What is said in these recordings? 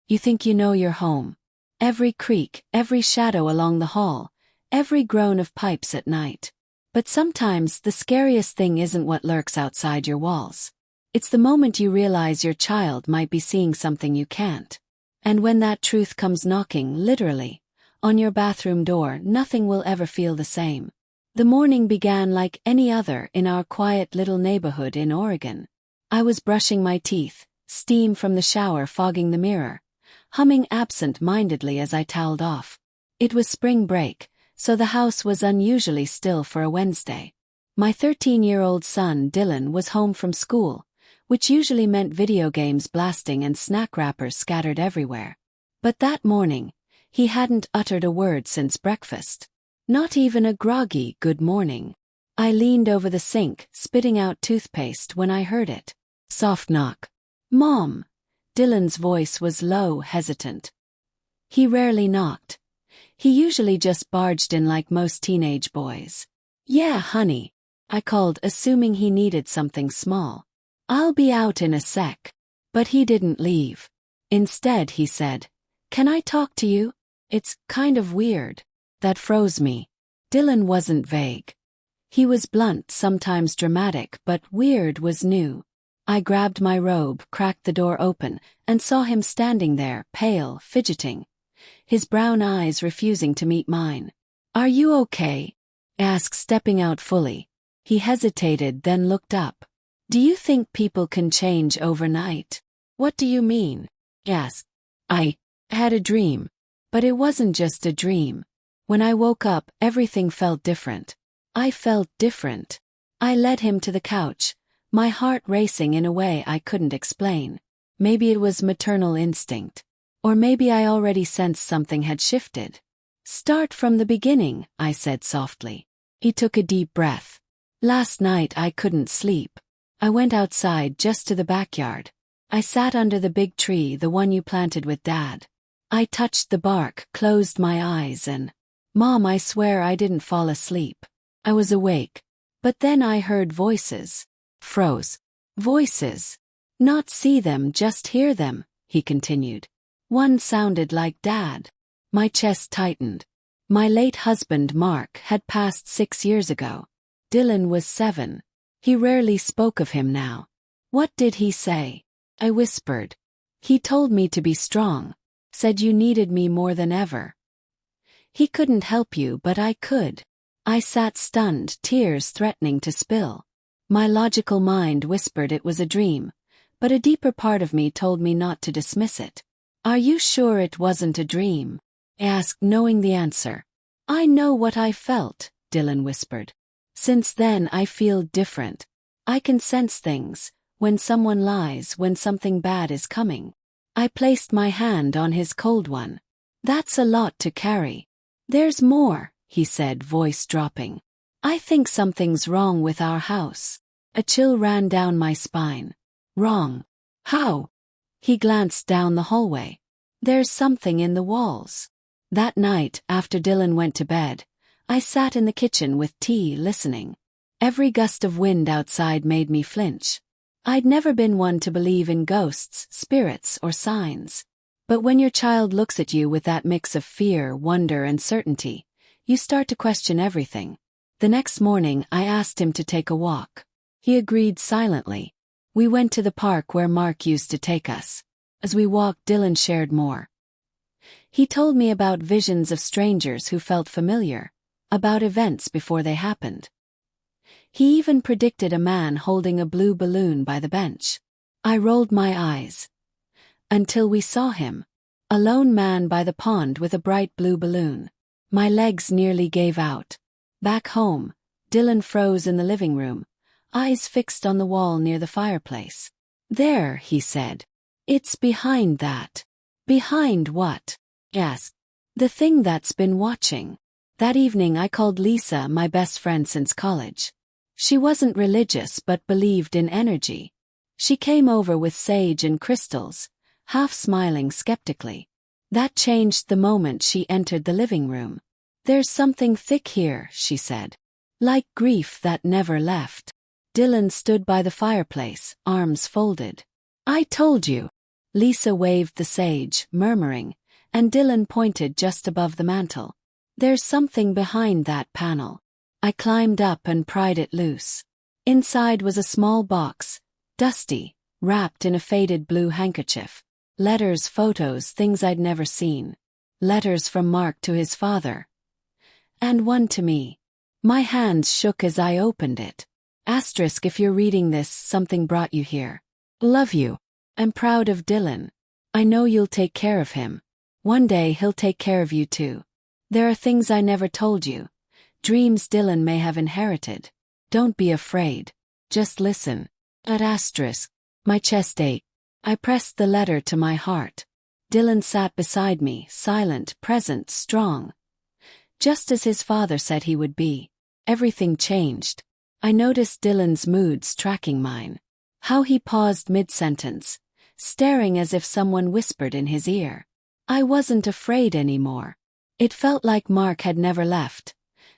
You think you know your home. Every creak, every shadow along the hall, every groan of pipes at night. But sometimes the scariest thing isn't what lurks outside your walls. It's the moment you realize your child might be seeing something you can't. And when that truth comes knocking, literally, on your bathroom door, nothing will ever feel the same. The morning began like any other in our quiet little neighborhood in Oregon. I was brushing my teeth, steam from the shower fogging the mirror, humming absent-mindedly as I toweled off. It was spring break, so the house was unusually still for a Wednesday. My 13-year-old son Dylan was home from school, which usually meant video games blasting and snack wrappers scattered everywhere. But that morning, he hadn't uttered a word since breakfast. Not even a groggy good morning. I leaned over the sink, spitting out toothpaste when I heard it. Soft knock. "Mom." Dylan's voice was low, hesitant. He rarely knocked. He usually just barged in like most teenage boys. "Yeah, honey," I called, assuming he needed something small. "I'll be out in a sec." But he didn't leave. Instead, he said, "Can I talk to you? It's kind of weird." That froze me. Dylan wasn't vague. He was blunt, sometimes dramatic, but weird was new. I grabbed my robe, cracked the door open, and saw him standing there, pale, fidgeting, his brown eyes refusing to meet mine. "Are you okay?" I asked, stepping out fully. He hesitated, then looked up. "Do you think people can change overnight?" "What do you mean?" I asked. "I had a dream. But it wasn't just a dream. When I woke up, everything felt different. I felt different." I led him to the couch, my heart racing in a way I couldn't explain. Maybe it was maternal instinct. Or maybe I already sensed something had shifted. "Start from the beginning," I said softly. He took a deep breath. "Last night I couldn't sleep. I went outside just to the backyard. I sat under the big tree, the one you planted with Dad. I touched the bark, closed my eyes and... Mom, I swear I didn't fall asleep. I was awake. But then I heard voices. Froze. Voices. Not see them, just hear them," he continued. "One sounded like Dad." My chest tightened. My late husband, Mark, had passed 6 years ago. Dylan was 7. He rarely spoke of him now. "What did he say?" I whispered. "He told me to be strong. Said you needed me more than ever." "He couldn't help you, but I could." I sat stunned, tears threatening to spill. My logical mind whispered it was a dream, but a deeper part of me told me not to dismiss it. "Are you sure it wasn't a dream?" I asked, knowing the answer. "I know what I felt," Dylan whispered. "Since then I feel different. I can sense things, when someone lies, when something bad is coming." I placed my hand on his cold one. "That's a lot to carry." "There's more," he said, voice dropping. "I think something's wrong with our house." A chill ran down my spine. "Wrong? How?" He glanced down the hallway. "There's something in the walls." That night, after Dylan went to bed, I sat in the kitchen with tea, listening. Every gust of wind outside made me flinch. I'd never been one to believe in ghosts, spirits, or signs. But when your child looks at you with that mix of fear, wonder, and certainty, you start to question everything. The next morning, I asked him to take a walk. He agreed silently. We went to the park where Mark used to take us. As we walked, Dylan shared more. He told me about visions of strangers who felt familiar, about events before they happened. He even predicted a man holding a blue balloon by the bench. I rolled my eyes. Until we saw him. A lone man by the pond with a bright blue balloon. My legs nearly gave out. Back home, Dylan froze in the living room, eyes fixed on the wall near the fireplace. "There," he said. "It's behind that." "Behind what?" I asked. "The thing that's been watching." That evening I called Lisa, my best friend since college. She wasn't religious but believed in energy. She came over with sage and crystals, half smiling skeptically. That changed the moment she entered the living room. "There's something thick here," she said. "Like grief that never left." Dylan stood by the fireplace, arms folded. "I told you." Lisa waved the sage, murmuring, and Dylan pointed just above the mantel. There's something behind that panel. I climbed up and pried it loose. Inside was a small box, dusty, wrapped in a faded blue handkerchief. Letters, photos, things I'd never seen. Letters from Mark to his father. And one to me. My hands shook as I opened it. Asterisk, if you're reading this, something brought you here. Love you. I'm proud of Dylan. I know you'll take care of him. One day he'll take care of you too. There are things I never told you. Dreams Dylan may have inherited. Don't be afraid. Just listen. At asterisk. My chest ached. I pressed the letter to my heart. Dylan sat beside me, silent, present, strong. Just as his father said he would be. Everything changed. I noticed Dylan's moods tracking mine. How he paused mid-sentence, staring as if someone whispered in his ear. I wasn't afraid anymore. It felt like Mark had never left.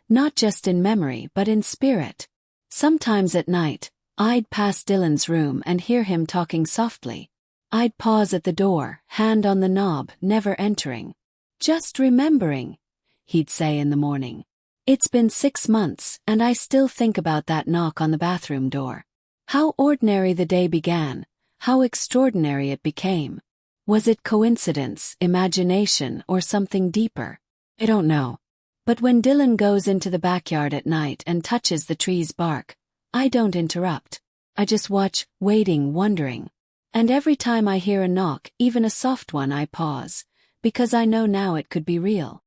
Not just in memory but in spirit. Sometimes at night, I'd pass Dylan's room and hear him talking softly. I'd pause at the door, hand on the knob, never entering. Just remembering, he'd say in the morning. It's been 6 months, and I still think about that knock on the bathroom door. How ordinary the day began, how extraordinary it became. Was it coincidence, imagination, or something deeper? I don't know. But when Dylan goes into the backyard at night and touches the tree's bark, I don't interrupt. I just watch, waiting, wondering. And every time I hear a knock, even a soft one, I pause, because I know now it could be real.